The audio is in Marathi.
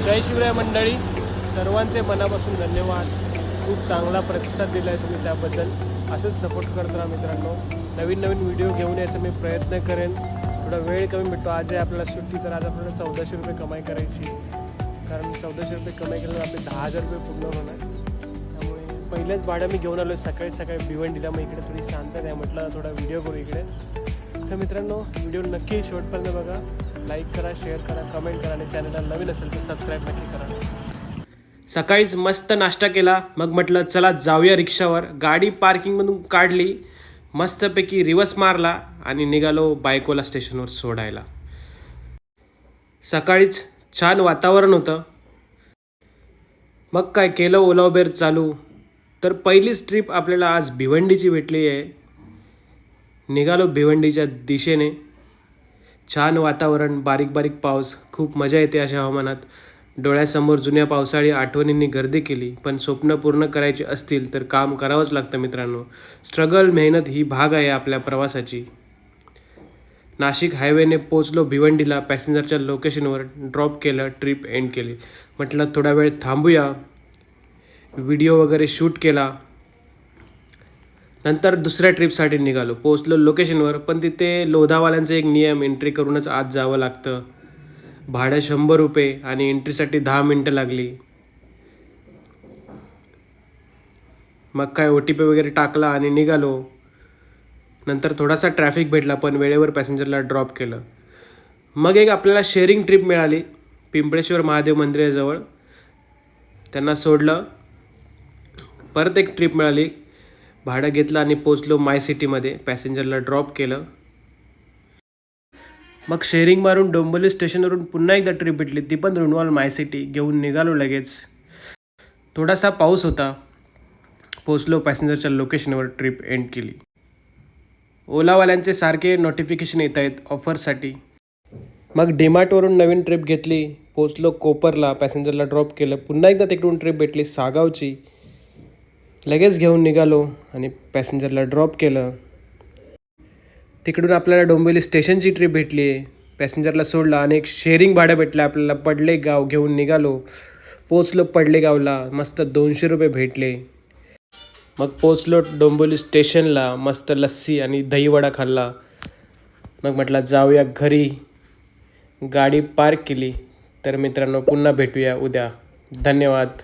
जय शिवराय मंडळी, सर्वांचे मनापासून धन्यवाद. खूप चांगला प्रतिसाद दिला आहे तुम्ही, त्याबद्दल असंच सपोर्ट करत राहा मित्रांनो. नवीन व्हिडिओ घेऊन यायचा मी प्रयत्न करेन. थोडा वेळ कमी भेटतो. आज आहे आपल्याला सुट्टी, तर आज आपल्याला 1400 रुपये कमाई करायची. कारण 1400 रुपये कमाई केल्यावर आपले 10,000 रुपये पूर्ण होणार. त्यामुळे पहिलेच भाडं मी घेऊन आलो सकाळी भिवंडीला. मग इकडे थोडी शांतता आहे, म्हटलं थोडा व्हिडिओ करू इकडे. तर मित्रांनो, व्हिडिओ नक्की शेवटपर्यंत बघा. लाईक करा, शेअर करा, कमेंट करा आणि चॅनलला नवीन असेल तर सबस्क्राईब नक्की करा. सकाळीच मस्त नाश्ता केला. मग म्हटलं चला जाऊया रिक्षावर. गाडी पार्किंगमधून काढली, मस्तपैकी रिवर्स मारला आणि निघालो बायकोला स्टेशनवर सोडायला. सकाळीच छान वातावरण होतं. मग काय केलं, ओला उबेर चालू. तर पहिलीच ट्रिप आपल्याला आज भिवंडीची भेटली आहे. निघालो भिवंडीच्या दिशेने. छान वातावरण, बारीक बारीक पाऊस. खूप मजा येते अशा हवामानात. डोळ्यासमोर जुन्या पावसाळी आठवणींनी गर्दी केली. पण स्वप्न पूर्ण करायची असतील तर काम करावंच लागतं मित्रांनो. स्ट्रगल, मेहनत ही भाग आहे आपल्या प्रवासाची. नाशिक हायवेने पोचलो भिवंडीला. पॅसेंजरच्या लोकेशनवर ड्रॉप केलं, ट्रिप एंड केली. म्हटलं थोडा वेळ थांबूया, व्हिडिओ वगैरे शूट केला. नंतर दुसऱ्या ट्रिपसाठी निघालो. पोचलो लोकेशनवर, पण तिथे लोधावाल्यांचा एक नियम, एंट्री करूनच आत जावं लागतं. भाडं 100 रुपये आणि एंट्रीसाठी 10 मिनटं लागली. मग काय OTP वगैरे टाकला आणि निघालो. नंतर थोडासा ट्रॅफिक भेटला, पण वेळेवर पॅसेंजरला ड्रॉप केलं. मग एक आपल्याला शेअरिंग ट्रिप मिळाली पिंपळेश्वर महादेव मंदिराजवळ. त्यांना सोडलं. परत एक ट्रिप मिळाली. भाडं घेतलं आणि पोचलो माय सिटीमध्ये. पॅसेंजरला ड्रॉप केलं. मग शेअरिंग मारून डोंबिवली स्टेशनवरून पुन्हा एकदा ट्रिप भेटली, ती पण रुणवाल माय सिटी. घेऊन निघालो लगेच. थोडासा पाऊस होता. पोचलो पॅसेंजरच्या लोकेशनवर, ट्रिप एंड केली. ओलावाल्यांचे सारखे नोटिफिकेशन येत आहेत ऑफरसाठी. मग डीमार्टवरून नवीन ट्रिप घेतली. पोचलो कोपरला, पॅसेंजरला ड्रॉप केलं. पुन्हा एकदा तिकडून ट्रिप भेटली सागावची. लगेच घेऊन निघालो आणि पॅसेंजरला ड्रॉप केलं. तिकडून आपल्याला डोंबिवली स्टेशनची ट्रिप भेटली आहे. पॅसेंजरला सोडला आणि एक शेअरिंग भाडं भेटलं आपल्याला. पडलेगाव घेऊन निघालो. पोचलो पडलेगावला. मस्त 200 रुपये भेटले. मग पोचलो डोंबिवली स्टेशनला. मस्त लस्सी आणि दहीवडा खाल्ला. मग म्हटलं जाऊया घरी. गाडी पार्क केली. तर मित्रांनो, पुन्हा भेटूया उद्या. धन्यवाद.